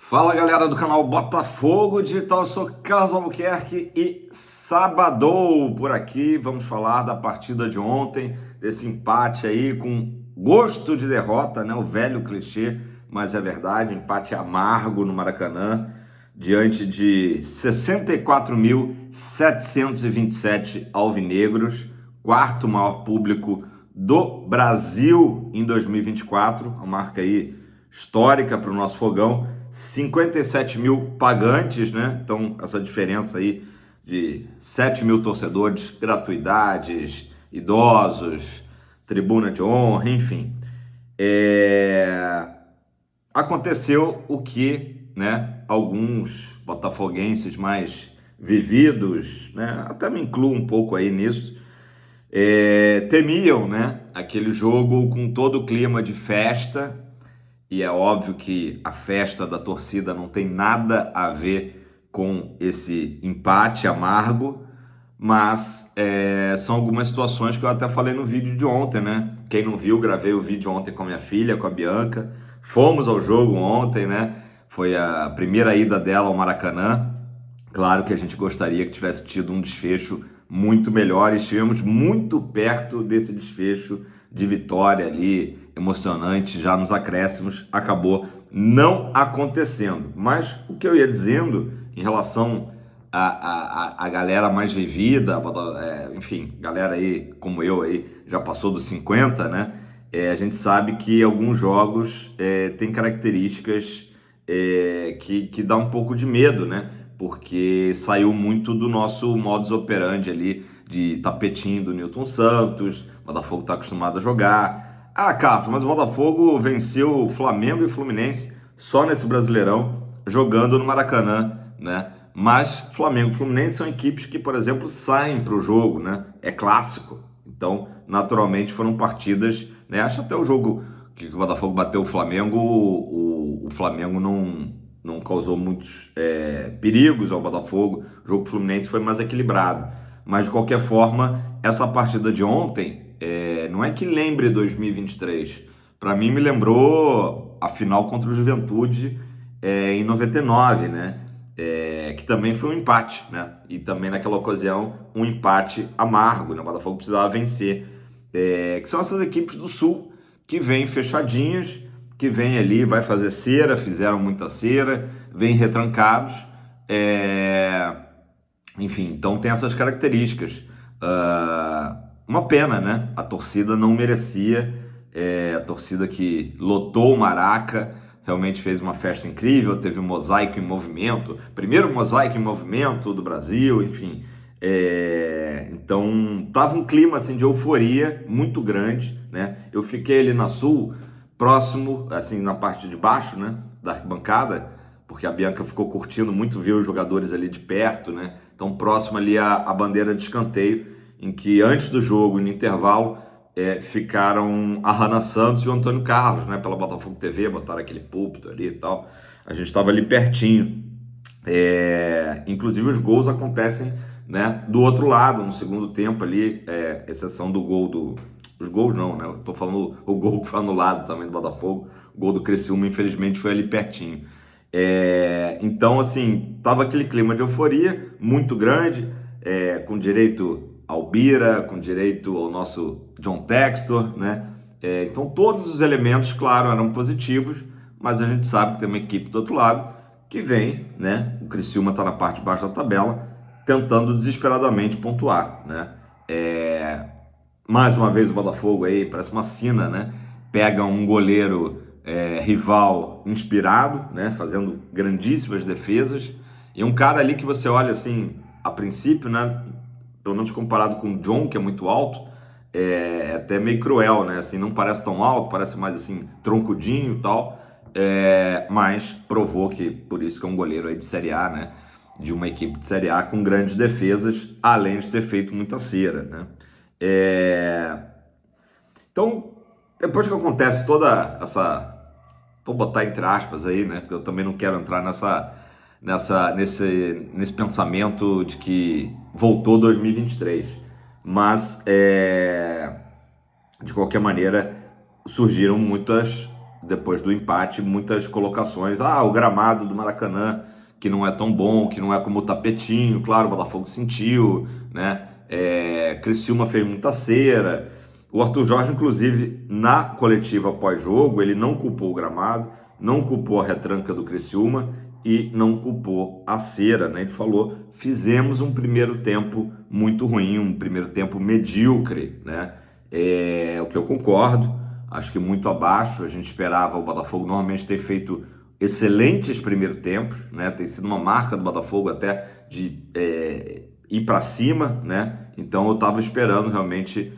Fala galera do canal Botafogo Digital, eu sou Carlos Albuquerque e sabadou por aqui. Vamos falar da partida de ontem, desse empate aí com gosto de derrota, né? O velho clichê, mas é verdade, empate amargo no Maracanã, diante de 64.727 alvinegros, quarto maior público do Brasil em 2024, uma marca aí histórica para o nosso fogão. 57 mil pagantes, né? Então, essa diferença aí de 7 mil torcedores, gratuidades, idosos, tribuna de honra, enfim. Aconteceu o que, né, alguns botafoguenses mais vividos, né, até me incluo um pouco aí nisso, temiam, né, aquele jogo com todo o clima de festa. E é óbvio que a festa da torcida não tem nada a ver com esse empate amargo, mas são algumas situações que eu até falei no vídeo de ontem, né? Quem não viu, gravei o vídeo ontem com a minha filha, com a Bianca. Fomos ao jogo ontem, né? Foi a primeira ida dela ao Maracanã. Claro que a gente gostaria que tivesse tido um desfecho muito melhor e estivemos muito perto desse desfecho de vitória ali, emocionante, já nos acréscimos, acabou não acontecendo. Mas o que eu ia dizendo em relação à galera mais vivida, enfim, galera aí como eu aí já passou dos 50, né? A gente sabe que alguns jogos têm características que dá um pouco de medo, né? Porque saiu muito do nosso modus operandi ali de tapetinho do Newton Santos. O Botafogo está acostumado a jogar. Ah, Carlos, mas o Botafogo venceu o Flamengo e o Fluminense só nesse Brasileirão, jogando no Maracanã, né? Mas Flamengo e Fluminense são equipes que, por exemplo, saem para o jogo, né? É clássico. Então, naturalmente, foram partidas, né? Acho até o jogo que o Botafogo bateu o Flamengo, o Flamengo não causou muitos perigos ao Botafogo. O jogo Fluminense foi mais equilibrado. Mas, de qualquer forma, essa partida de ontem não é que lembre 2023. Para mim, me lembrou a final contra o Juventude em 99, né? Que também foi um empate, né? E também naquela ocasião um empate amargo, né? O Botafogo precisava vencer. Que são essas equipes do Sul que vêm fechadinhas, que vêm ali, vai fazer cera, fizeram muita cera, vêm retrancados. Enfim, então tem essas características. Uma pena, né? A torcida não merecia. A torcida que lotou o Maraca realmente fez uma festa incrível, teve um mosaico em movimento, primeiro mosaico em movimento do Brasil, enfim. Então tava um clima assim de euforia muito grande, né? Eu fiquei ali na Sul, próximo, assim na parte de baixo, né, da arquibancada, porque a Bianca ficou curtindo muito ver os jogadores ali de perto, né? Então próximo ali a bandeira de escanteio, em que antes do jogo, no intervalo, ficaram a Hannah Santos e o Antônio Carlos, né, pela Botafogo TV, botaram aquele púlpito ali e tal. A gente estava ali pertinho. Inclusive os gols acontecem, né, do outro lado, no segundo tempo ali, exceção do gol do... Os gols não, né? Eu tô falando o gol que foi anulado também do Botafogo. O gol do Criciúma, infelizmente, foi ali pertinho. Então, assim, tava aquele clima de euforia muito grande, com direito ao Bira, com direito ao nosso John Textor, né? Então, todos os elementos, claro, eram positivos, mas a gente sabe que tem uma equipe do outro lado que vem, né? O Criciúma está na parte de baixo da tabela, tentando desesperadamente pontuar, né? Mais uma vez o Botafogo aí, parece uma sina, né? Pega um goleiro rival inspirado, né? Fazendo grandíssimas defesas. E um cara ali que você olha assim, a princípio, né? Pelo menos comparado com o John, que é muito alto, é até meio cruel, né? Assim, não parece tão alto, parece mais assim, troncudinho e tal. Mas provou que, por isso que é um goleiro aí de Série A, né? De uma equipe de Série A com grandes defesas, além de ter feito muita cera, né? Então, depois que acontece toda essa... Vou botar entre aspas aí, né? Porque eu também não quero entrar nesse pensamento de que voltou 2023. Mas, de qualquer maneira, surgiram muitas depois do empate, muitas colocações. O gramado do Maracanã, que não é tão bom, que não é como o tapetinho. Claro, o Botafogo sentiu, né? Criciúma fez muita cera. O Arthur Jorge, inclusive, na coletiva pós-jogo, ele não culpou o gramado, não culpou a retranca do Criciúma e não culpou a cera, né? Ele falou: fizemos um primeiro tempo muito ruim, um primeiro tempo medíocre, né? O que eu concordo, acho que muito abaixo. A gente esperava o Botafogo normalmente ter feito excelentes primeiros tempos, né? Tem sido uma marca do Botafogo até de ir para cima, né? Então eu estava esperando realmente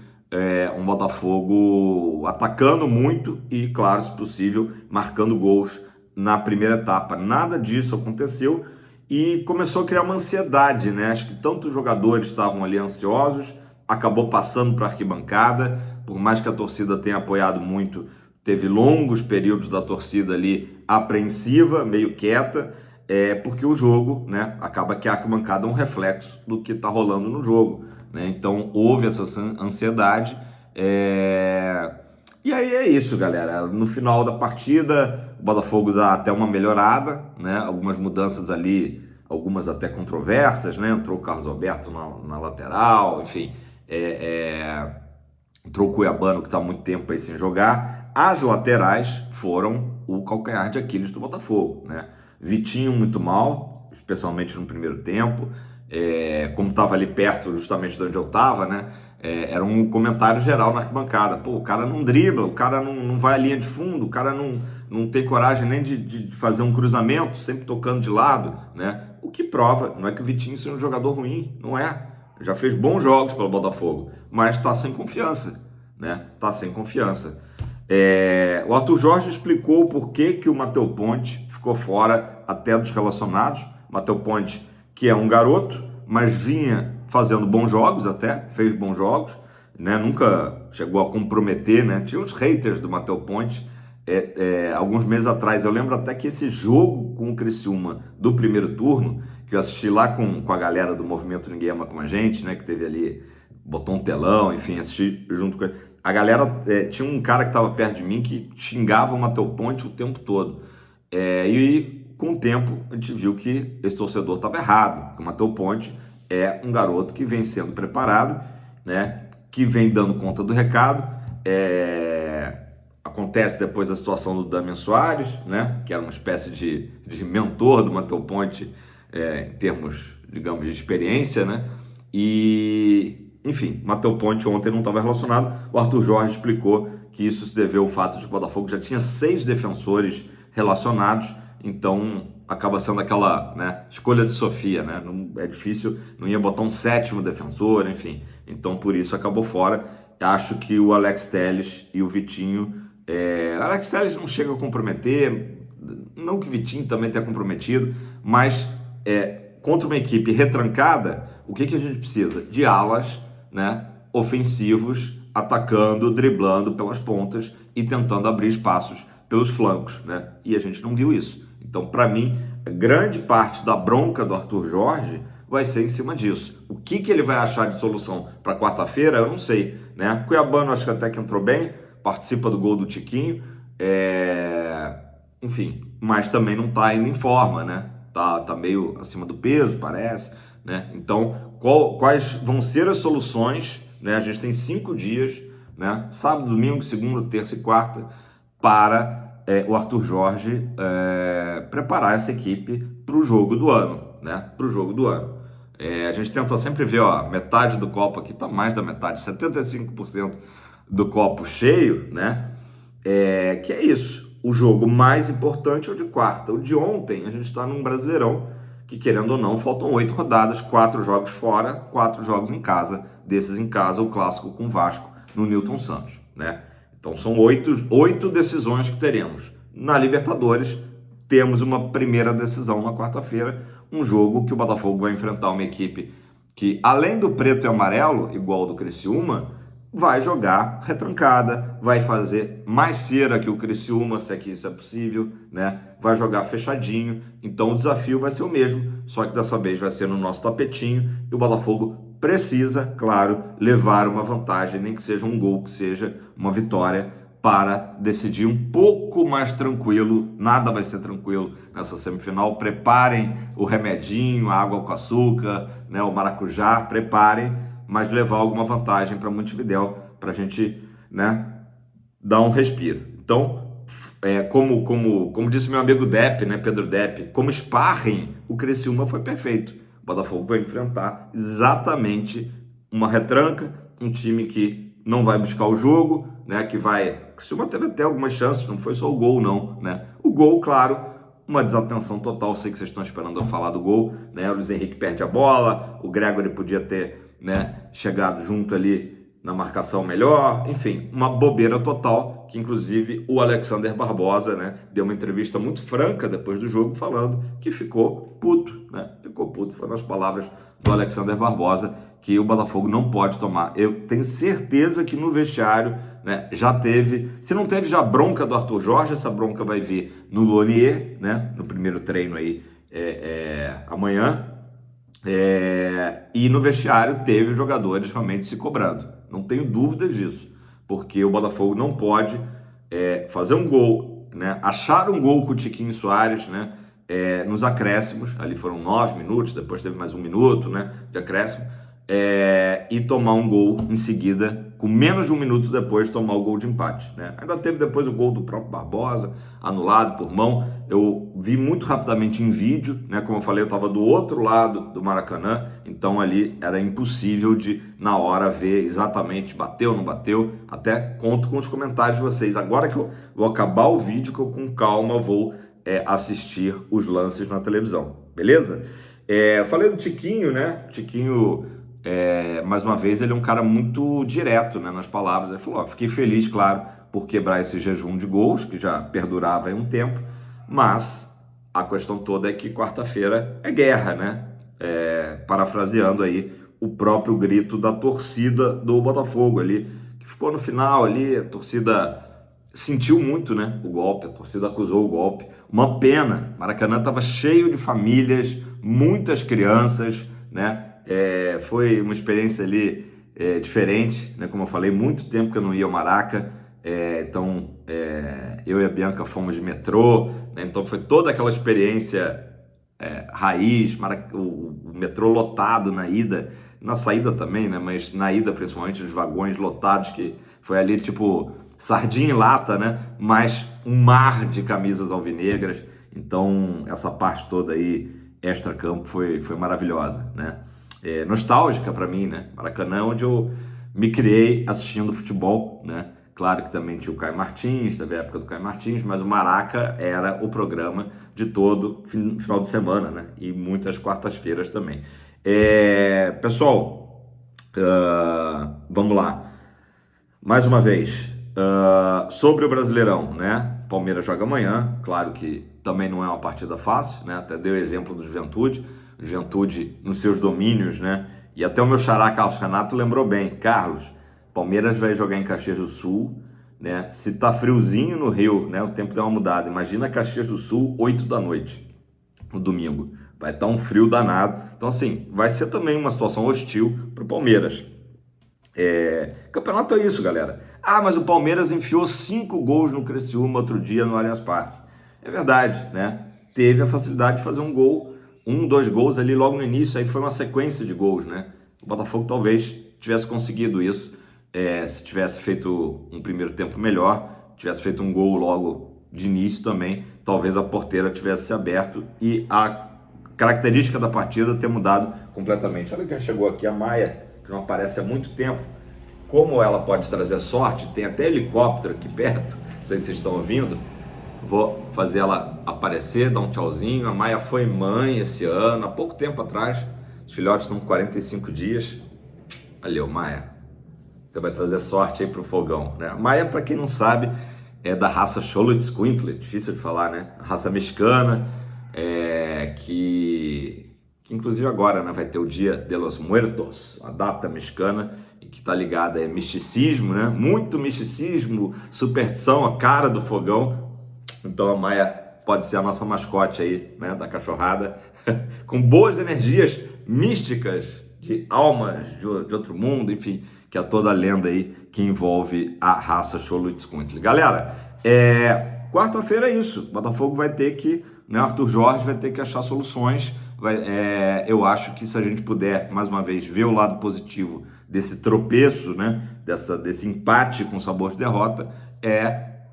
um Botafogo atacando muito e, claro, se possível, marcando gols na primeira etapa. Nada disso aconteceu e começou a criar uma ansiedade, né? Acho que tanto os jogadores estavam ali ansiosos, acabou passando para a arquibancada, por mais que a torcida tenha apoiado muito, teve longos períodos da torcida ali apreensiva, meio quieta, porque o jogo, né, acaba que a arquibancada é um reflexo do que está rolando no jogo, né? Então houve essa ansiedade. E aí é isso, galera. No final da partida, o Botafogo dá até uma melhorada, né? Algumas mudanças ali, algumas até controversas, né? Entrou o Carlos Alberto na lateral, enfim. Entrou o Cuiabano, que está há muito tempo aí sem jogar. As laterais foram o calcanhar de Aquiles do Botafogo, né? Vitinho muito mal, especialmente no primeiro tempo. Como estava ali perto justamente de onde eu estava, né? Era um comentário geral na arquibancada. Pô, o cara não dribla, o cara não vai à linha de fundo, o cara não tem coragem nem de fazer um cruzamento, sempre tocando de lado, né? O que prova, não é que o Vitinho seja um jogador ruim, não é. Já fez bons jogos pelo Botafogo, mas está sem confiança, né? Está sem confiança. O Arthur Jorge explicou por que o Matheus Ponte ficou fora até dos relacionados. Matheus Ponte, que é um garoto, mas vinha fazendo bons jogos até, fez bons jogos, né? Nunca chegou a comprometer, né? Tinha os haters do Matheus Ponte. Alguns meses atrás, eu lembro até que esse jogo com o Criciúma do primeiro turno, que eu assisti lá com a galera do Movimento Ninguém Ama Com a Gente, né? Que teve ali, botou um telão, enfim, assisti junto com ele. A galera, tinha um cara que estava perto de mim que xingava o Matheus Ponte o tempo todo. E com o tempo a gente viu que esse torcedor estava errado, que o Matheus Ponte é um garoto que vem sendo preparado, né? Que vem dando conta do recado. Acontece depois a situação do Damian Soares, né? Que era uma espécie de mentor do Matheus Ponte em termos, digamos, de experiência, né? E, enfim, Matheus Ponte ontem não estava relacionado. O Arthur Jorge explicou que isso se deveu ao fato de que o Botafogo já tinha 6 defensores relacionados, então acaba sendo aquela, né, escolha de Sofia, né? Não, é difícil, não ia botar um 7º defensor, enfim. Então por isso acabou fora. Acho que o Alex Telles e o Vitinho... Alex Telles não chega a comprometer, não que o Vitinho também tenha comprometido, mas contra uma equipe retrancada, o que a gente precisa? De alas, né, ofensivos, atacando, driblando pelas pontas e tentando abrir espaços pelos flancos, né? E a gente não viu isso. Então, para mim, a grande parte da bronca do Arthur Jorge vai ser em cima disso. O que ele vai achar de solução para quarta-feira, eu não sei, né? Cuiabano acho que até que entrou bem, participa do gol do Tiquinho, enfim, mas também não está ainda em forma, né? Tá meio acima do peso, parece, né? Então, quais vão ser as soluções, né? A gente tem 5 dias, né? Sábado, domingo, segunda, terça e quarta, para o Arthur Jorge preparar essa equipe para o jogo do ano, né? Para o jogo do ano. A gente tenta sempre ver, ó, metade do copo aqui, tá mais da metade, 75% do copo cheio, né? Que é isso. O jogo mais importante é o de quarta. O de ontem, a gente está num Brasileirão que, querendo ou não, faltam 8 rodadas, 4 jogos fora, 4 jogos em casa. Desses em casa, o clássico com o Vasco no Newton Santos, né? Então são 8 decisões que teremos. Na Libertadores, temos uma primeira decisão na quarta-feira, um jogo que o Botafogo vai enfrentar uma equipe que, além do preto e amarelo, igual ao do Criciúma, vai jogar retrancada, vai fazer mais cera que o Criciúma, se é que isso é possível, né? Vai jogar fechadinho, então o desafio vai ser o mesmo, só que dessa vez vai ser no nosso tapetinho e o Botafogo precisa, claro, levar uma vantagem, nem que seja um gol, que seja uma vitória para decidir um pouco mais tranquilo. Nada vai ser tranquilo nessa semifinal. Preparem o remedinho, a água com açúcar, né, o maracujá, preparem, mas levar alguma vantagem para Montevidéu, para a gente, né, dar um respiro. Então, como disse meu amigo Depp, né, Pedro Depp, como sparring, o Criciúma foi perfeito. O Botafogo vai enfrentar exatamente uma retranca, um time que não vai buscar o jogo, né, que vai... O Criciúma teve até algumas chances, não foi só o gol não, né? O gol, claro, uma desatenção total, sei que vocês estão esperando eu falar do gol, né? O Luiz Henrique perde a bola, o Gregory podia ter, né, chegado junto ali na marcação melhor, enfim, uma bobeira total, que inclusive o Alexander Barbosa, né, deu uma entrevista muito franca depois do jogo falando que ficou puto, né? Ficou puto, foram as palavras do Alexander Barbosa, que o Botafogo não pode tomar. Eu tenho certeza que no vestiário, né, já teve, se não teve já bronca do Arthur Jorge, essa bronca vai vir no Lonier, né, no primeiro treino aí amanhã, e no vestiário teve jogadores realmente se cobrando. Não tenho dúvidas disso, porque o Botafogo não pode fazer um gol, né, achar um gol com o Tiquinho Soares, né, nos acréscimos, ali foram 9 minutos, depois teve mais 1 minuto, né, de acréscimo, e tomar um gol em seguida, com menos de 1 minuto depois, tomar o gol de empate, né? Ainda teve depois o gol do próprio Barbosa, anulado por mão. Eu vi muito rapidamente em vídeo, né? Como eu falei, eu estava do outro lado do Maracanã, então ali era impossível de, na hora, ver exatamente bateu ou não bateu. Até conto com os comentários de vocês. Agora que eu vou acabar o vídeo, que eu com calma vou assistir os lances na televisão, beleza? Eu falei do Tiquinho, né? Tiquinho... mais uma vez, ele é um cara muito direto, né, nas palavras. Ele falou, fiquei feliz, claro, por quebrar esse jejum de gols, que já perdurava aí um tempo, mas a questão toda é que quarta-feira é guerra, né? Parafraseando aí o próprio grito da torcida do Botafogo ali, que ficou no final ali, a torcida sentiu muito, né, o golpe, a torcida acusou o golpe. Uma pena, Maracanã estava cheio de famílias, muitas crianças, né? Foi uma experiência ali diferente, né? Como eu falei, muito tempo que eu não ia ao Maraca, então eu e a Bianca fomos de metrô, né? Então foi toda aquela experiência raiz, o metrô lotado na ida, na saída também, né? Mas na ida principalmente os vagões lotados, que foi ali tipo sardinha em lata, né? Mas um mar de camisas alvinegras, então essa parte toda aí extra-campo foi maravilhosa, né? Nostálgica para mim, né? Maracanã, onde eu me criei assistindo futebol, né? Claro que também tinha o Caio Martins, teve a época do Caio Martins, mas o Maraca era o programa de todo final de semana, né? E muitas quartas-feiras também. Pessoal, vamos lá. Mais uma vez, sobre o Brasileirão, né? Palmeiras joga amanhã, claro que também não é uma partida fácil, né? Até dei o exemplo do Juventude nos seus domínios, né? E até o meu xará Carlos Renato lembrou bem. Carlos, Palmeiras vai jogar em Caxias do Sul, né? Se tá friozinho no Rio, né? O tempo deu uma mudada. Imagina Caxias do Sul, 8 da noite, no domingo. Vai estar um frio danado. Então, assim, vai ser também uma situação hostil pro Palmeiras. Campeonato é isso, galera. Mas o Palmeiras enfiou 5 gols no Criciúma outro dia no Allianz Parque. É verdade, né? Teve a facilidade de fazer um gol, 2 gols ali logo no início, aí foi uma sequência de gols, né? O Botafogo talvez tivesse conseguido isso, se tivesse feito um primeiro tempo melhor, tivesse feito um gol logo de início também, talvez a porteira tivesse se aberto e a característica da partida ter mudado completamente. Olha quem chegou aqui, a Maia, que não aparece há muito tempo. Como ela pode trazer sorte, tem até helicóptero aqui perto, não sei se vocês estão ouvindo. Vou fazer ela aparecer, dar um tchauzinho. A Maia foi mãe esse ano, há pouco tempo atrás. Os filhotes estão com 45 dias. Valeu, Maia. Você vai trazer sorte aí pro fogão, né? A Maia, para quem não sabe, é da raça Xoloitzcuintle, difícil de falar, né? A raça mexicana, que inclusive agora, né, vai ter o Dia de los Muertos, a data mexicana, e que está ligada a misticismo, né? Muito misticismo, superstição, a cara do fogão. Então a Maia pode ser a nossa mascote aí, né, da cachorrada, com boas energias místicas, de almas de outro mundo, enfim, que é toda a lenda aí que envolve a raça Xoloitzcuintli. Galera, quarta-feira é isso. O Botafogo vai ter que, né, Arthur Jorge vai ter que achar soluções. Eu acho que se a gente puder, mais uma vez, ver o lado positivo desse tropeço, né, desse empate com sabor de derrota,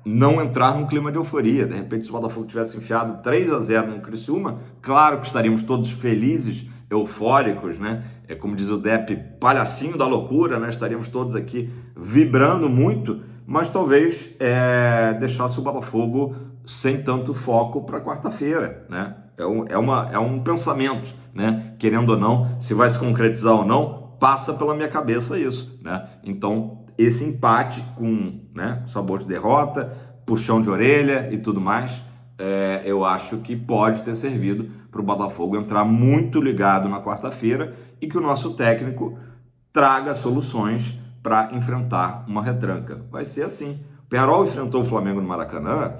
não entrar num clima de euforia. De repente, se o Botafogo tivesse enfiado 3-0 no Criciúma, claro que estaríamos todos felizes, eufóricos, né? Como diz o Depp, palhacinho da loucura, né? Estaríamos todos aqui vibrando muito, mas talvez deixasse o Botafogo sem tanto foco para quarta-feira, né? É um pensamento, né? Querendo ou não, se vai se concretizar ou não, passa pela minha cabeça isso, né? Então, esse empate com, né, sabor de derrota, puxão de orelha e tudo mais, eu acho que pode ter servido para o Botafogo entrar muito ligado na quarta-feira e que o nosso técnico traga soluções para enfrentar uma retranca. Vai ser assim. O Peñarol enfrentou o Flamengo no Maracanã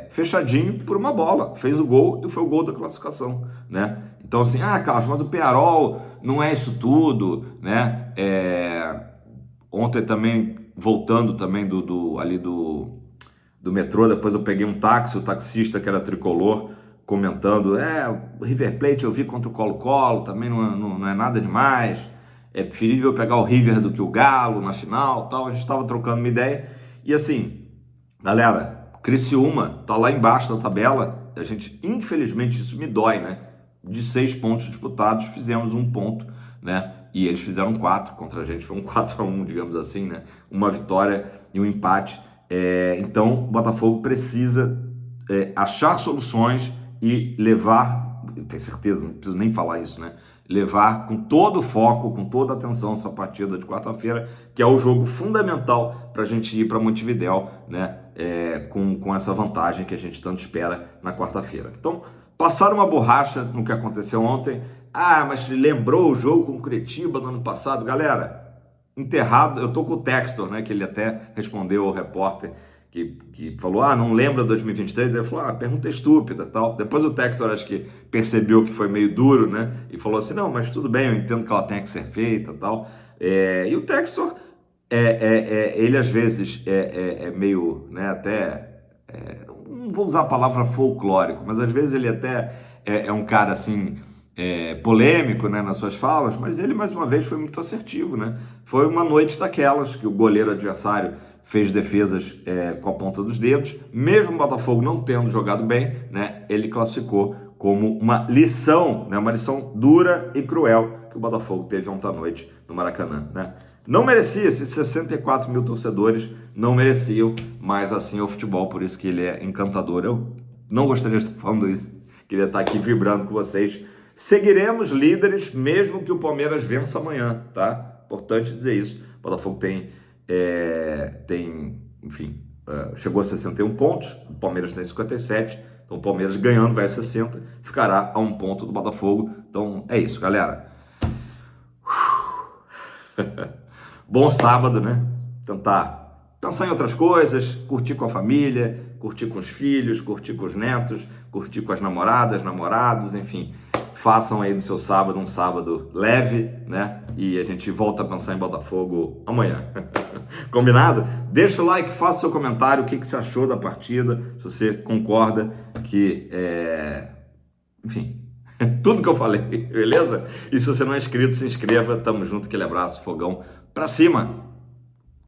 fechadinho por uma bola, fez o gol e foi o gol da classificação, né? Então assim, Carlos, mas o Peñarol não é isso tudo, né? Ontem também, voltando também do metrô, depois eu peguei um táxi, o taxista que era tricolor, comentando, o River Plate eu vi contra o Colo-Colo, também não é nada demais, é preferível pegar o River do que o Galo na final, tal. A gente estava trocando uma ideia, e assim, galera, Criciúma tá lá embaixo da tabela, a gente, infelizmente, isso me dói, né? De 6 pontos disputados, fizemos 1 ponto, né? E eles fizeram 4 contra a gente, foi um 4-1, digamos assim, né? Uma vitória e um empate. Então, o Botafogo precisa achar soluções e levar, tenho certeza, não preciso nem falar isso, né? Levar com todo o foco, com toda a atenção essa partida de quarta-feira, que é o jogo fundamental para a gente ir para Montevidéu, né? Com essa vantagem que a gente tanto espera na quarta-feira. Então, passaram uma borracha no que aconteceu ontem. Mas lembrou o jogo com o Curitiba no ano passado. Galera, enterrado, eu tô com o Textor, né, que ele até respondeu ao repórter que falou, não lembra 2023? Ele falou, pergunta estúpida, tal. Depois o Textor acho que percebeu que foi meio duro, né, e falou assim, não, mas tudo bem, eu entendo que ela tem que ser feita, tal. E o Textor, ele às vezes é meio, né, até, não vou usar a palavra folclórico, mas às vezes ele até é um cara assim, polêmico, né, nas suas falas, mas ele mais uma vez foi muito assertivo, né? Foi uma noite daquelas que o goleiro adversário fez defesas com a ponta dos dedos, mesmo o Botafogo não tendo jogado bem, né, ele classificou como uma lição, né, uma lição dura e cruel que o Botafogo teve ontem à noite no Maracanã, né? Não merecia, esses 64 mil torcedores não mereciam, mas assim é o futebol, por isso que ele é encantador. Eu não gostaria de estar falando isso, queria estar aqui vibrando com vocês. Seguiremos líderes, mesmo que o Palmeiras vença amanhã, tá? Importante dizer isso. O Botafogo enfim, chegou a 61 pontos, o Palmeiras tem 57, então o Palmeiras ganhando vai a 60, ficará a 1 ponto do Botafogo. Então é isso, galera. Bom sábado, né? Tentar pensar em outras coisas, curtir com a família, curtir com os filhos, curtir com os netos, curtir com as namoradas, namorados, enfim. Façam aí do seu sábado um sábado leve, né? E a gente volta a pensar em Botafogo amanhã. Combinado? Deixa o like, faça seu comentário, o que você achou da partida, se você concorda que enfim, tudo que eu falei, beleza? E se você não é inscrito, se inscreva, tamo junto, aquele abraço, fogão pra cima!